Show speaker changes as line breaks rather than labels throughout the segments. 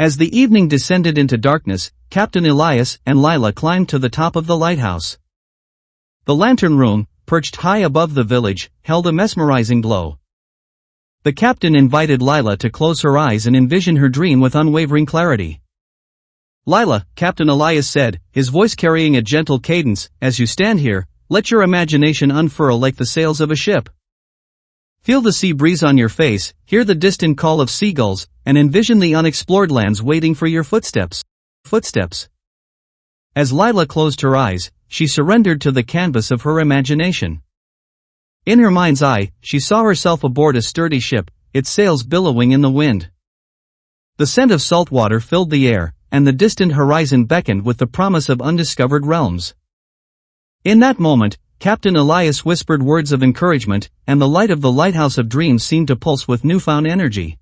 As the evening descended into darkness, Captain Elias and Lila climbed to the top of the lighthouse. The lantern room, perched high above the village, held a mesmerizing glow. The captain invited Lila to close her eyes and envision her dream with unwavering clarity. "Lila," Captain Elias said, his voice carrying a gentle cadence, "as you stand here, let your imagination unfurl like the sails of a ship. Feel the sea breeze on your face, hear the distant call of seagulls, and envision the unexplored lands waiting for your footsteps." As Lila closed her eyes, she surrendered to the canvas of her imagination. In her mind's eye, she saw herself aboard a sturdy ship, its sails billowing in the wind. The scent of salt water filled the air, and the distant horizon beckoned with the promise of undiscovered realms. In that moment, Captain Elias whispered words of encouragement, and the light of the Lighthouse of Dreams seemed to pulse with newfound energy.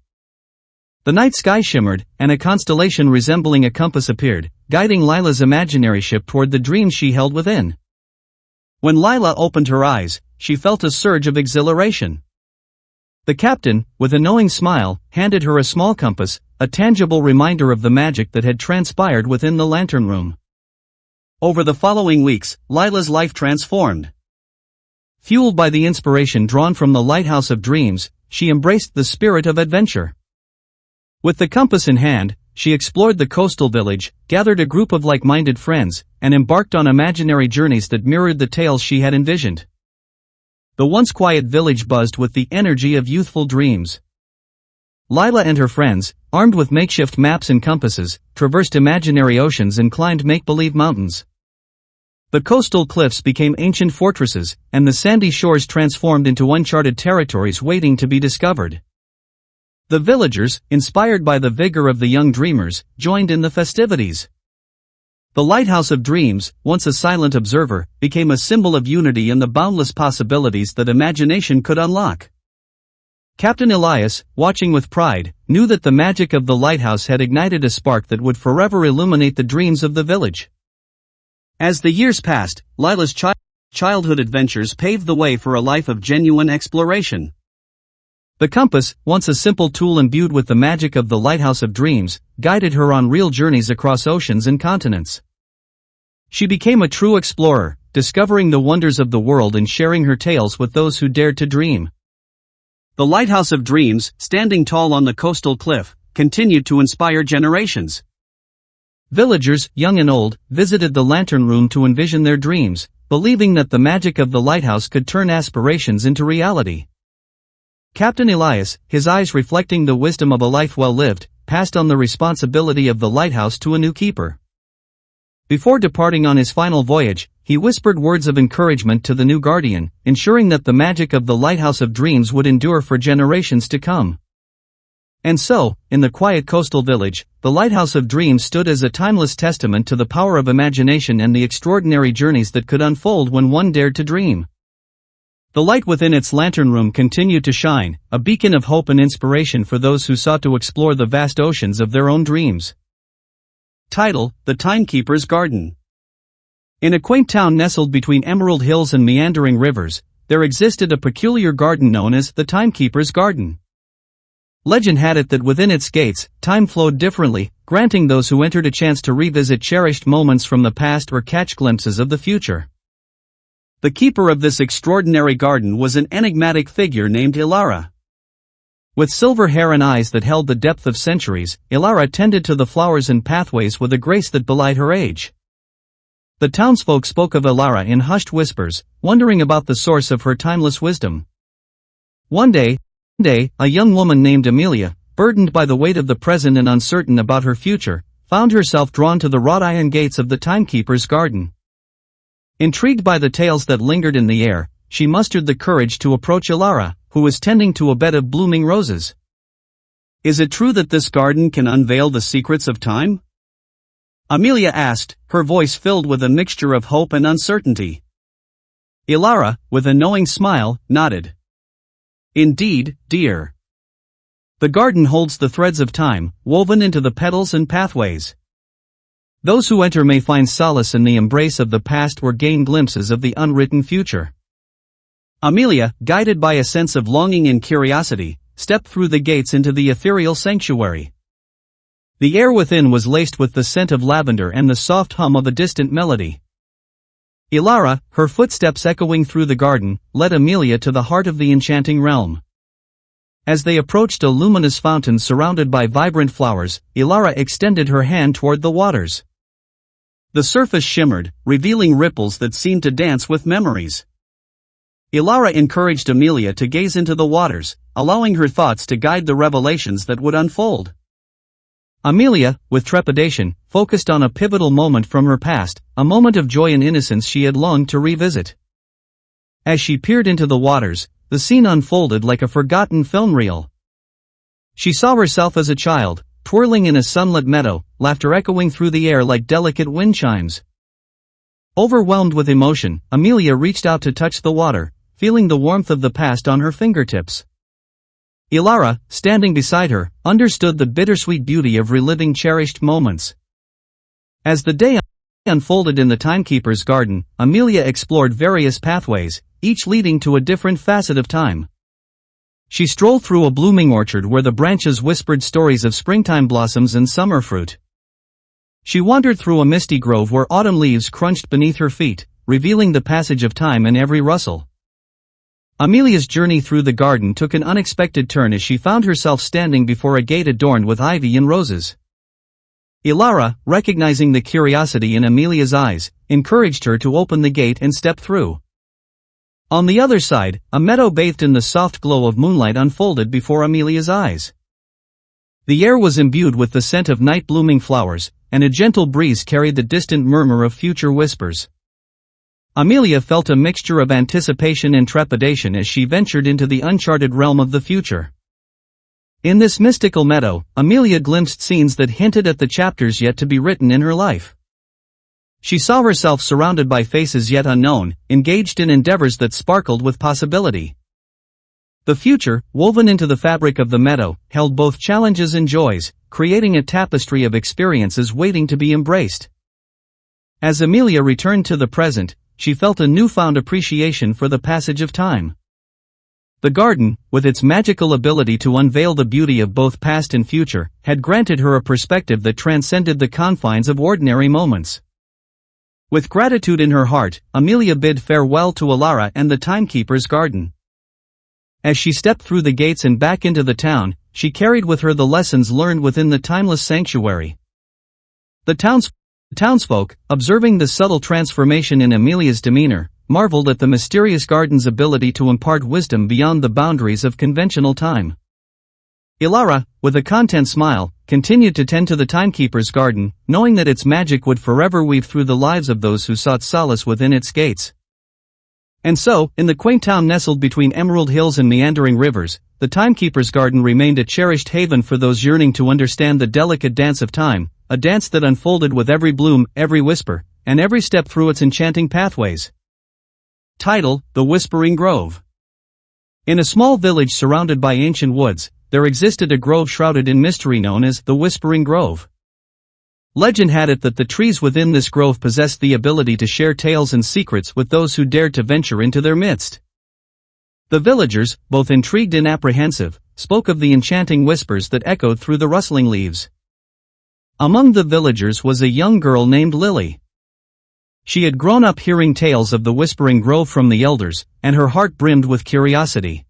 The night sky shimmered, and a constellation resembling a compass appeared, guiding Lila's imaginary ship toward the dreams she held within. When Lila opened her eyes, she felt a surge of exhilaration. The captain, with a knowing smile, handed her a small compass, a tangible reminder of the magic that had transpired within the lantern room. Over the following weeks, Lila's life transformed. Fueled by the inspiration drawn from the Lighthouse of Dreams, she embraced the spirit of adventure. With the compass in hand, she explored the coastal village, gathered a group of like-minded friends, and embarked on imaginary journeys that mirrored the tales she had envisioned. The once quiet village buzzed with the energy of youthful dreams. Lila and her friends, armed with makeshift maps and compasses, traversed imaginary oceans and climbed make-believe mountains. The coastal cliffs became ancient fortresses, and the sandy shores transformed into uncharted territories waiting to be discovered. The villagers, inspired by the vigor of the young dreamers, joined in the festivities. The Lighthouse of Dreams, once a silent observer, became a symbol of unity and the boundless possibilities that imagination could unlock. Captain Elias, watching with pride, knew that the magic of the lighthouse had ignited a spark that would forever illuminate the dreams of the village. As the years passed, Lila's childhood adventures paved the way for a life of genuine exploration. The compass, once a simple tool imbued with the magic of the Lighthouse of Dreams, guided her on real journeys across oceans and continents. She became a true explorer, discovering the wonders of the world and sharing her tales with those who dared to dream. The Lighthouse of Dreams, standing tall on the coastal cliff, continued to inspire generations. Villagers, young and old, visited the lantern room to envision their dreams, believing that the magic of the lighthouse could turn aspirations into reality. Captain Elias, his eyes reflecting the wisdom of a life well lived, passed on the responsibility of the lighthouse to a new keeper. Before departing on his final voyage, he whispered words of encouragement to the new guardian, ensuring that the magic of the Lighthouse of Dreams would endure for generations to come. And so, in the quiet coastal village, the Lighthouse of Dreams stood as a timeless testament to the power of imagination and the extraordinary journeys that could unfold when one dared to dream. The light within its lantern room continued to shine, a beacon of hope and inspiration for those who sought to explore the vast oceans of their own dreams. Title: The Timekeeper's Garden. In a quaint town nestled between emerald hills and meandering rivers, there existed a peculiar garden known as the Timekeeper's Garden. Legend had it that within its gates, time flowed differently, granting those who entered a chance to revisit cherished moments from the past or catch glimpses of the future. The keeper of this extraordinary garden was an enigmatic figure named Ilara. With silver hair and eyes that held the depth of centuries, Ilara tended to the flowers and pathways with a grace that belied her age. The townsfolk spoke of Ilara in hushed whispers, wondering about the source of her timeless wisdom. One day, a young woman named Amelia, burdened by the weight of the present and uncertain about her future, found herself drawn to the wrought iron gates of the Timekeeper's Garden. Intrigued by the tales that lingered in the air, she mustered the courage to approach Ilara, who was tending to a bed of blooming roses. "Is it true that this garden can unveil the secrets of time?" Amelia asked, her voice filled with a mixture of hope and uncertainty. Ilara, with a knowing smile, nodded. "Indeed, dear. The garden holds the threads of time, woven into the petals and pathways. Those who enter may find solace in the embrace of the past or gain glimpses of the unwritten future." Amelia, guided by a sense of longing and curiosity, stepped through the gates into the ethereal sanctuary. The air within was laced with the scent of lavender and the soft hum of a distant melody. Ilara, her footsteps echoing through the garden, led Amelia to the heart of the enchanting realm. As they approached a luminous fountain surrounded by vibrant flowers, Ilara extended her hand toward the waters. The surface shimmered, revealing ripples that seemed to dance with memories. Ilara encouraged Amelia to gaze into the waters, allowing her thoughts to guide the revelations that would unfold. Amelia, with trepidation, focused on a pivotal moment from her past, a moment of joy and innocence she had longed to revisit. As she peered into the waters, the scene unfolded like a forgotten film reel. She saw herself as a child, twirling in a sunlit meadow, laughter echoing through the air like delicate wind chimes. Overwhelmed with emotion, Amelia reached out to touch the water, feeling the warmth of the past on her fingertips. Ilara, standing beside her, understood the bittersweet beauty of reliving cherished moments. As the day unfolded in the timekeeper's garden, Amelia explored various pathways, each leading to a different facet of time. She strolled through a blooming orchard where the branches whispered stories of springtime blossoms and summer fruit. She wandered through a misty grove where autumn leaves crunched beneath her feet, revealing the passage of time in every rustle. Amelia's journey through the garden took an unexpected turn as she found herself standing before a gate adorned with ivy and roses. Ilara, recognizing the curiosity in Amelia's eyes, encouraged her to open the gate and step through. On the other side, a meadow bathed in the soft glow of moonlight unfolded before Amelia's eyes. The air was imbued with the scent of night-blooming flowers, and a gentle breeze carried the distant murmur of future whispers. Amelia felt a mixture of anticipation and trepidation as she ventured into the uncharted realm of the future. In this mystical meadow, Amelia glimpsed scenes that hinted at the chapters yet to be written in her life. She saw herself surrounded by faces yet unknown, engaged in endeavors that sparkled with possibility. The future, woven into the fabric of the meadow, held both challenges and joys, creating a tapestry of experiences waiting to be embraced. As Amelia returned to the present, she felt a newfound appreciation for the passage of time. The garden, with its magical ability to unveil the beauty of both past and future, had granted her a perspective that transcended the confines of ordinary moments. With gratitude in her heart, Amelia bid farewell to Ilara and the timekeeper's garden. As she stepped through the gates and back into the town, she carried with her the lessons learned within the timeless sanctuary. The townsfolk, observing the subtle transformation in Amelia's demeanor, marveled at the mysterious garden's ability to impart wisdom beyond the boundaries of conventional time. Ilara, with a content smile, continued to tend to the timekeeper's garden, knowing that its magic would forever weave through the lives of those who sought solace within its gates. And so, in the quaint town nestled between emerald hills and meandering rivers, the timekeeper's garden remained a cherished haven for those yearning to understand the delicate dance of time, a dance that unfolded with every bloom, every whisper, and every step through its enchanting pathways. Title: The Whispering Grove. In a small village surrounded by ancient woods, there existed a grove shrouded in mystery known as the Whispering Grove. Legend had it that the trees within this grove possessed the ability to share tales and secrets with those who dared to venture into their midst. The villagers, both intrigued and apprehensive, spoke of the enchanting whispers that echoed through the rustling leaves. Among the villagers was a young girl named Lily. She had grown up hearing tales of the Whispering Grove from the elders, and her heart brimmed with curiosity.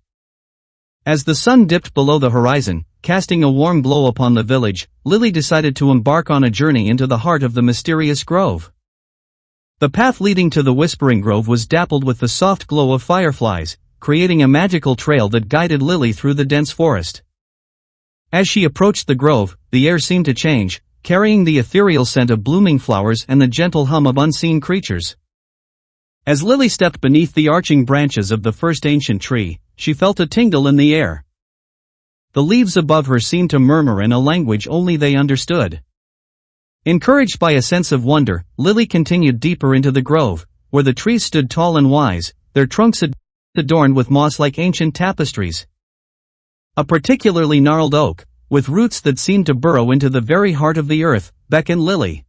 As the sun dipped below the horizon, casting a warm glow upon the village, Lily decided to embark on a journey into the heart of the mysterious grove. The path leading to the Whispering Grove was dappled with the soft glow of fireflies, creating a magical trail that guided Lily through the dense forest. As she approached the grove, the air seemed to change, carrying the ethereal scent of blooming flowers and the gentle hum of unseen creatures. As Lily stepped beneath the arching branches of the first ancient tree, she felt a tingle in the air. The leaves above her seemed to murmur in a language only they understood. Encouraged by a sense of wonder, Lily continued deeper into the grove, where the trees stood tall and wise, their trunks adorned with moss like ancient tapestries. A particularly gnarled oak, with roots that seemed to burrow into the very heart of the earth, beckoned Lily.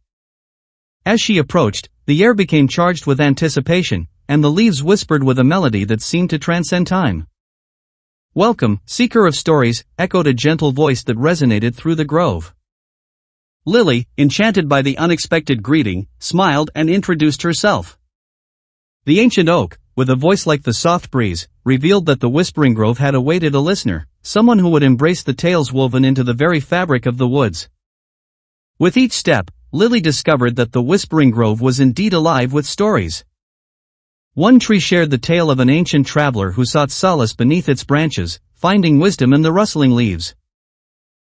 As she approached, the air became charged with anticipation, and the leaves whispered with a melody that seemed to transcend time. "Welcome, seeker of stories," echoed a gentle voice that resonated through the grove. Lily, enchanted by the unexpected greeting, smiled and introduced herself. The ancient oak, with a voice like the soft breeze, revealed that the Whispering Grove had awaited a listener, someone who would embrace the tales woven into the very fabric of the woods. With each step, Lily discovered that the Whispering Grove was indeed alive with stories. One tree shared the tale of an ancient traveler who sought solace beneath its branches, finding wisdom in the rustling leaves.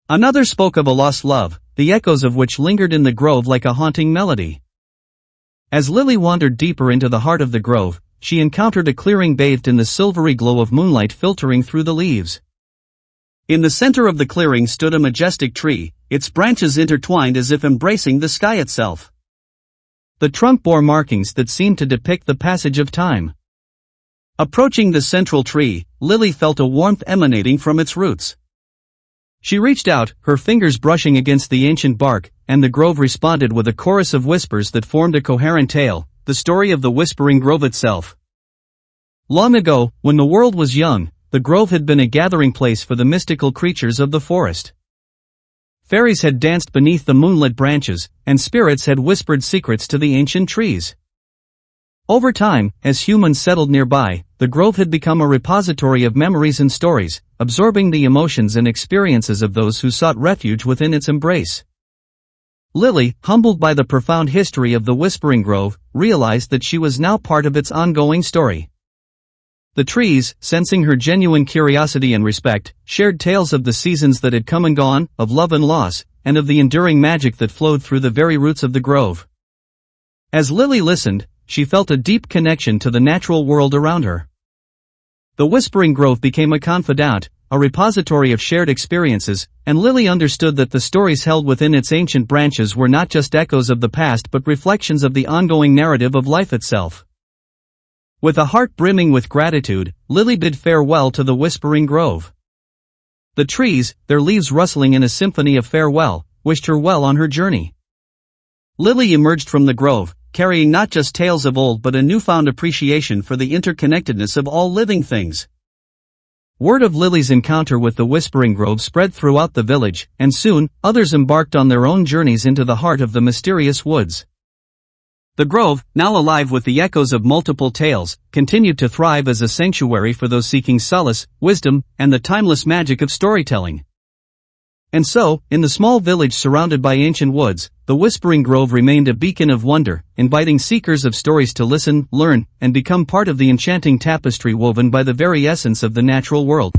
Another spoke of a lost love, the echoes of which lingered in the grove like a haunting melody. As Lily wandered deeper into the heart of the grove, she encountered a clearing bathed in the silvery glow of moonlight filtering through the leaves. In the center of the clearing stood a majestic tree, its branches intertwined as if embracing the sky itself. The trunk bore markings that seemed to depict the passage of time. Approaching the central tree, Lily felt a warmth emanating from its roots. She reached out, her fingers brushing against the ancient bark, and the grove responded with a chorus of whispers that formed a coherent tale, the story of the Whispering Grove itself. Long ago, when the world was young, the grove had been a gathering place for the mystical creatures of the forest. Fairies had danced beneath the moonlit branches, and spirits had whispered secrets to the ancient trees. Over time, as humans settled nearby, the grove had become a repository of memories and stories, absorbing the emotions and experiences of those who sought refuge within its embrace. Lily, humbled by the profound history of the Whispering Grove, realized that she was now part of its ongoing story. The trees, sensing her genuine curiosity and respect, shared tales of the seasons that had come and gone, of love and loss, and of the enduring magic that flowed through the very roots of the grove. As Lily listened, she felt a deep connection to the natural world around her. The Whispering Grove became a confidant, a repository of shared experiences, and Lily understood that the stories held within its ancient branches were not just echoes of the past but reflections of the ongoing narrative of life itself. With a heart brimming with gratitude, Lily bid farewell to the Whispering Grove. The trees, their leaves rustling in a symphony of farewell, wished her well on her journey. Lily emerged from the grove, carrying not just tales of old but a newfound appreciation for the interconnectedness of all living things. Word of Lily's encounter with the Whispering Grove spread throughout the village, and soon, others embarked on their own journeys into the heart of the mysterious woods. The grove, now alive with the echoes of multiple tales, continued to thrive as a sanctuary for those seeking solace, wisdom, and the timeless magic of storytelling. And so, in the small village surrounded by ancient woods, the Whispering Grove remained a beacon of wonder, inviting seekers of stories to listen, learn, and become part of the enchanting tapestry woven by the very essence of the natural world.